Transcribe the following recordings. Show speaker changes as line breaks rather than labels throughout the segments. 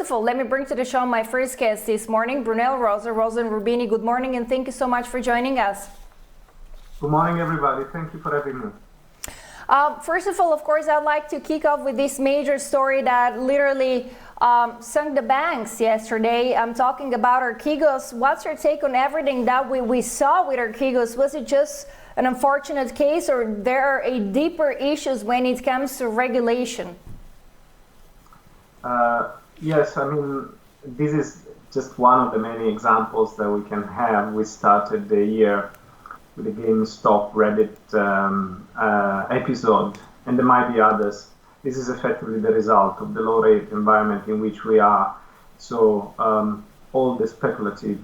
wonderful. Let me bring to the show my first guest this morning, Brunello, Rosa and Rubini. Good morning and thank you so much for joining us.
Good morning, everybody. Thank you for having me.
First of all, of course, I'd like to kick off with this major story that literally sunk the banks yesterday. I'm talking about Archegos. What's your take on everything that we saw with Archegos? Was it just an unfortunate case, or there are deeper issues when it comes to regulation?
Yes, I mean, this is just one of the many examples that we can have. We started the year with the GameStop Reddit episode, and there might be others. This is effectively the result of the low rate environment in which we are. So all the speculative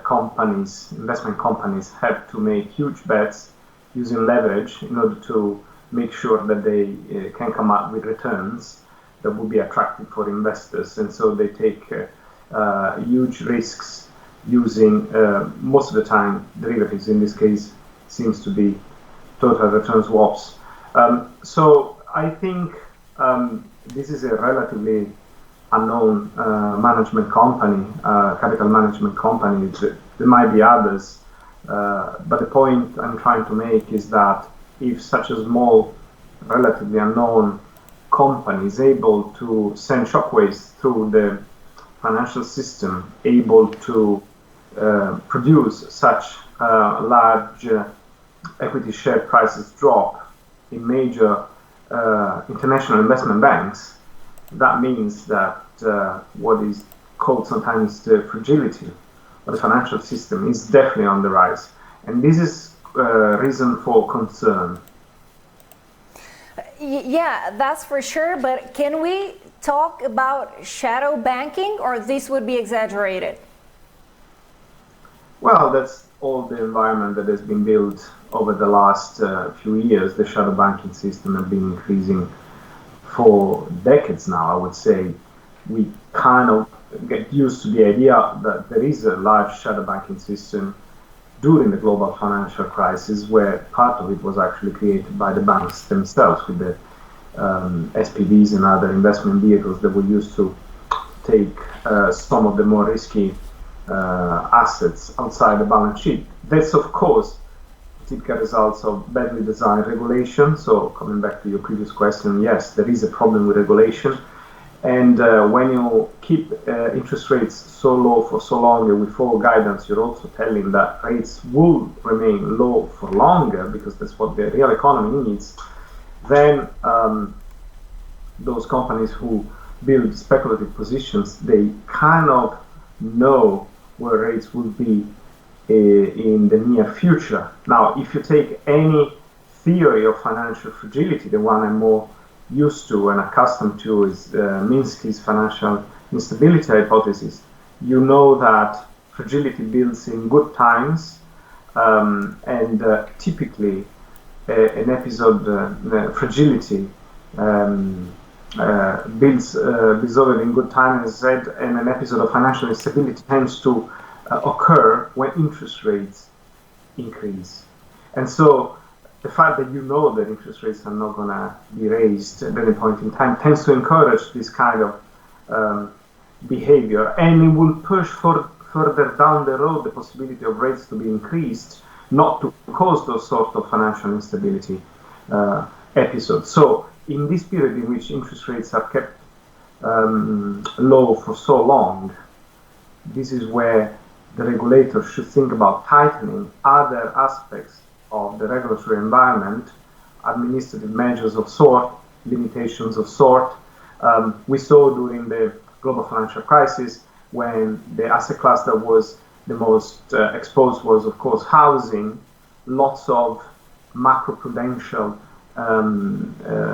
companies, investment companies, have to make huge bets using leverage in order to make sure that they can come up with returns that would be attractive for investors. And so they take huge risks using, most of the time, derivatives. In this case, seems to be total return swaps. So I think this is a relatively unknown management company, capital management company. There might be others, but the point I'm trying to make is that if such a small, relatively unknown company is able to send shockwaves through the financial system, able to produce such large equity share prices drop in major international investment banks, that means that what is called sometimes the fragility of the financial system is definitely on the rise. And this is reason for concern.
Yeah, that's for sure. But can we talk about shadow banking, or this would be exaggerated?
Well, that's all the environment that has been built over the last few years. The shadow banking system has been increasing for decades now, I would say. We kind of get used to the idea that there is a large shadow banking system during the global financial crisis, where part of it was actually created by the banks themselves with the SPVs and other investment vehicles that were used to take some of the more risky assets outside the balance sheet. That's, of course, typical results of badly designed regulation. So coming back to your previous question, yes, there is a problem with regulation. And when you keep interest rates so low for so long, and with full guidance, you're also telling that rates will remain low for longer, because that's what the real economy needs, then those companies who build speculative positions, they kind of know where rates will be in the near future. Now, if you take any theory of financial fragility, the one I'm more used to and accustomed to is Minsky's financial instability hypothesis, you know that fragility builds in good times, and typically an episode fragility builds over in good time, as I said, and an episode of financial instability tends to occur when interest rates increase. And so the fact that you know that interest rates are not going to be raised at any point in time tends to encourage this kind of behavior, and it will push further down the road the possibility of rates to be increased, not to cause those sort of financial instability episodes. So in this period in which interest rates are kept low for so long, this is where the regulator should think about tightening other aspects of the regulatory environment, administrative measures of sort, limitations of sort. We saw during the global financial crisis, when the asset class that was the most exposed was, of course, housing, lots of macroprudential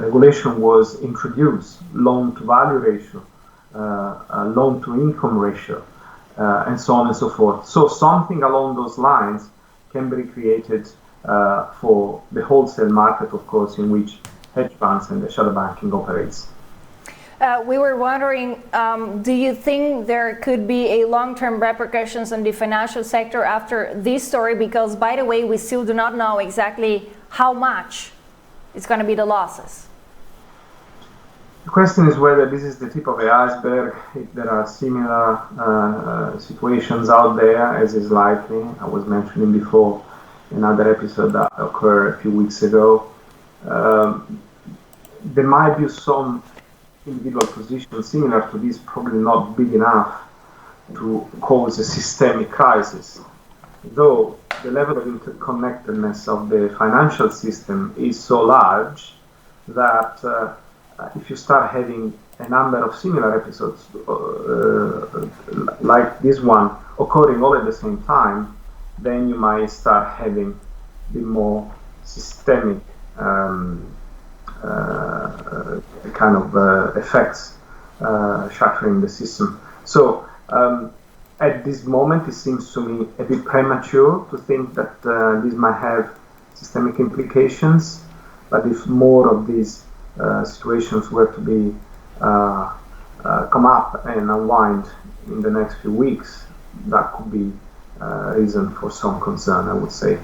regulation was introduced, loan-to-value ratio, loan-to-income ratio, and so on and so forth. So something along those lines can be created for the wholesale market, of course, in which hedge funds and the shadow banking operates.
We were wondering, do you think there could be a long-term repercussions on the financial sector after this story? Because, by the way, we still do not know exactly how much it's going to be the losses.
The question is whether this is the tip of the iceberg, if there are similar situations out there, as is likely. I was mentioning before another episode that occurred a few weeks ago. There might be some individual positions similar to this, probably not big enough to cause a systemic crisis. Though the level of interconnectedness of the financial system is so large that if you start having a number of similar episodes like this one occurring all at the same time, then you might start having the more systemic kind of effects shattering the system. So at this moment, it seems to me a bit premature to think that this might have systemic implications. But if more of these situations were to be come up and unwind in the next few weeks, that could be reason for some concern, I would say.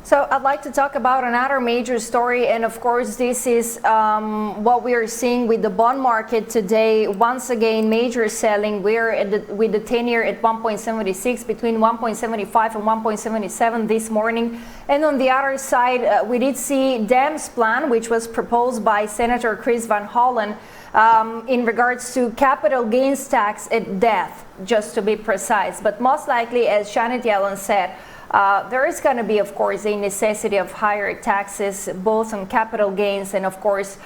So I'd like to talk about another major story, and of course this is what we are seeing with the bond market today. Once again, major selling. We're at with the 10-year at 1.76, between 1.75 and 1.77 this morning. And on the other side, we did see Dems plan, which was proposed by Senator Chris Van Hollen, in regards to capital gains tax at death, just to be precise. But most likely, as Janet Yellen said, there is going to be, of course, a necessity of higher taxes, both on capital gains and, of course,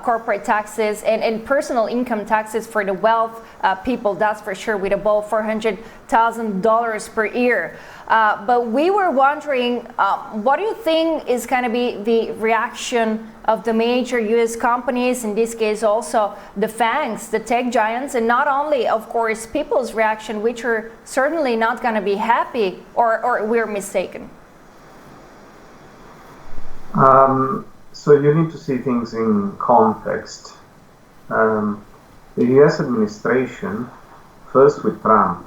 corporate taxes and personal income taxes for the wealth people, that's for sure, with above $400,000 per year. But we were wondering, what do you think is going to be the reaction of the major U.S. companies, in this case also the FANGs, the tech giants, and not only, of course, people's reaction, which are certainly not going to be happy, or we're mistaken?
So you need to see things in context. The U.S. administration, first with Trump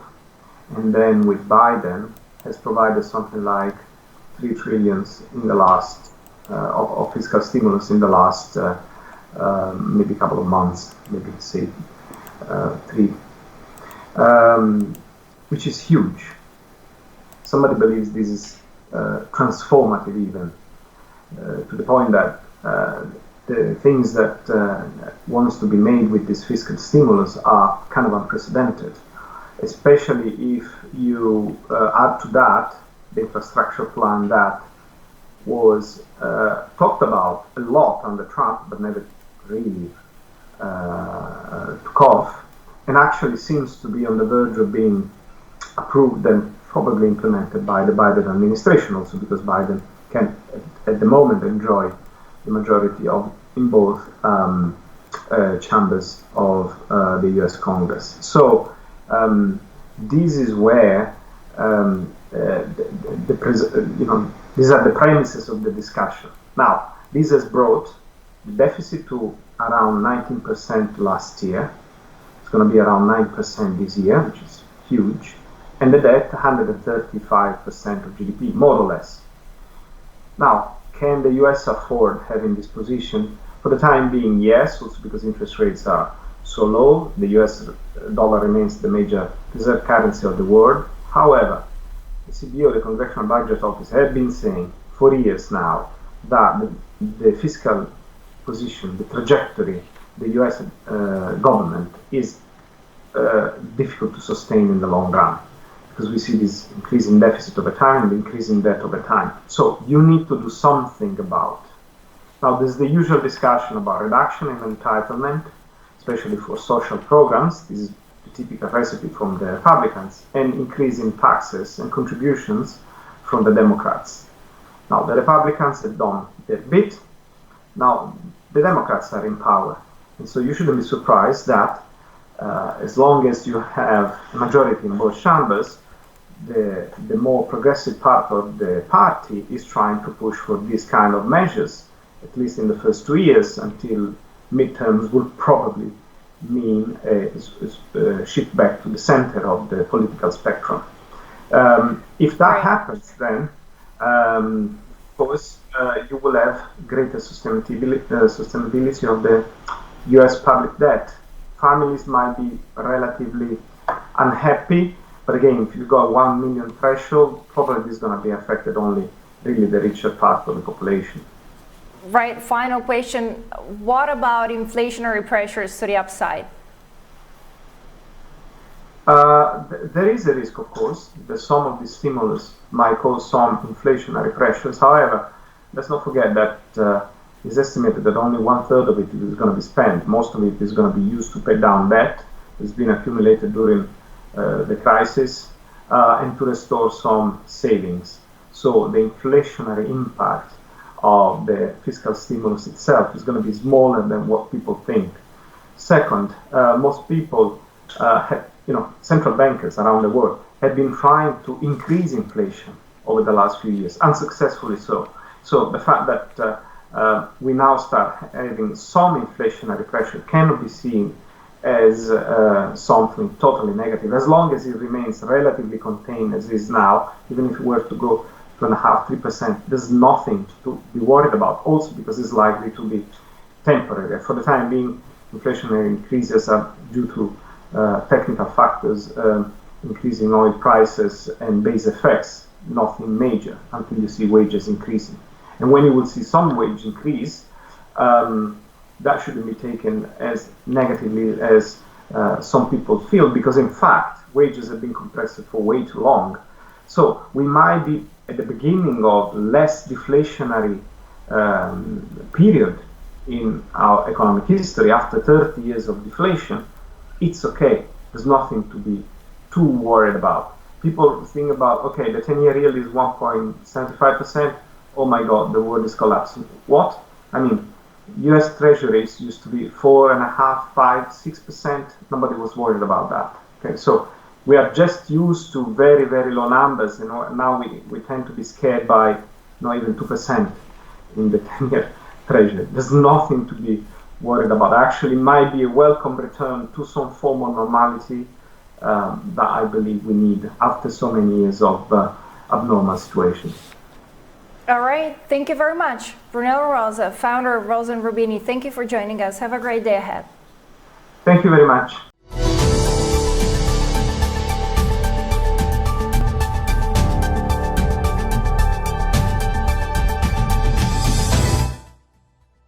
and then with Biden, has provided something like $3 trillion in the last of fiscal stimulus in the last maybe couple of months, maybe say 3, which is huge. Somebody believes this is transformative even, to the point that the things that wants to be made with this fiscal stimulus are kind of unprecedented, especially if you add to that the infrastructure plan that was talked about a lot under Trump, but never really took off, and actually seems to be on the verge of being approved and probably implemented by the Biden administration also, because Biden can at the moment enjoy the majority of in both chambers of the U.S. Congress. So this is where these are the premises of the discussion. Now, this has brought the deficit to around 19% last year. It's going to be around 9% this year, which is huge. And the debt, 135% of GDP, more or less. Now, can the US afford having this position? For the time being, yes, also because interest rates are so low. The US dollar remains the major reserve currency of the world. However, the CBO, the Congressional Budget Office, have been saying for years now that the fiscal position, the trajectory, the US government is difficult to sustain in the long run, because we see this increasing deficit over time and increasing debt over time. So you need to do something about. Now, there's the usual discussion about reduction in entitlement, especially for social programs. This is the typical recipe from the Republicans, and increasing taxes and contributions from the Democrats. Now, the Republicans have done their bit. Now, the Democrats are in power. And so you shouldn't be surprised that as long as you have a majority in both chambers, the more progressive part of the party is trying to push for these kind of measures, at least in the first 2 years, until midterms will probably mean a shift back to the center of the political spectrum. If that happens, then course, you will have greater sustainability of the US public debt. Families might be relatively unhappy, but again, if you've got 1 million threshold, probably this is going to be affected only really the richer part of the population.
Right, final question. What about inflationary pressures to the upside?
There is a risk, of course, that some of the stimulus might cause some inflationary pressures. However, let's not forget that it's estimated that only 1/3 of it is going to be spent. Most of it is going to be used to pay down debt. It's been accumulated during the crisis and to restore some savings. So the inflationary impact of the fiscal stimulus itself is going to be smaller than what people think. Second, most people central bankers around the world have been trying to increase inflation over the last few years, unsuccessfully so. So the fact that we now start having some inflationary pressure cannot be seen as something totally negative, as long as it remains relatively contained as it is now. Even if we were to go 2.5–3%, there's nothing to be worried about, also because it's likely to be temporary. For the time being, inflationary increases are due to technical factors, increasing oil prices and base effects, nothing major until you see wages increasing. And when you will see some wage increase, that shouldn't be taken as negatively as some people feel, because in fact, wages have been compressed for way too long. So we might be at the beginning of less deflationary period in our economic history. After 30 years of deflation, it's okay. There's nothing to be too worried about. People think about, okay, the 10-year yield is 1.75%. Oh my God, the world is collapsing. What? I mean, US treasuries used to be 4.5%, 5%, 6%. Nobody was worried about that. Okay, so we are just used to very, very low numbers. Now we tend to be scared by not even 2% in the 10-year treasury. There's nothing to be worried about. Actually, might be a welcome return to some form of normality that I believe we need after so many years of abnormal situations.
All right, thank you very much. Brunello Rosa, founder of Rosa & Rubini, thank you for joining us. Have a great day ahead.
Thank you very much.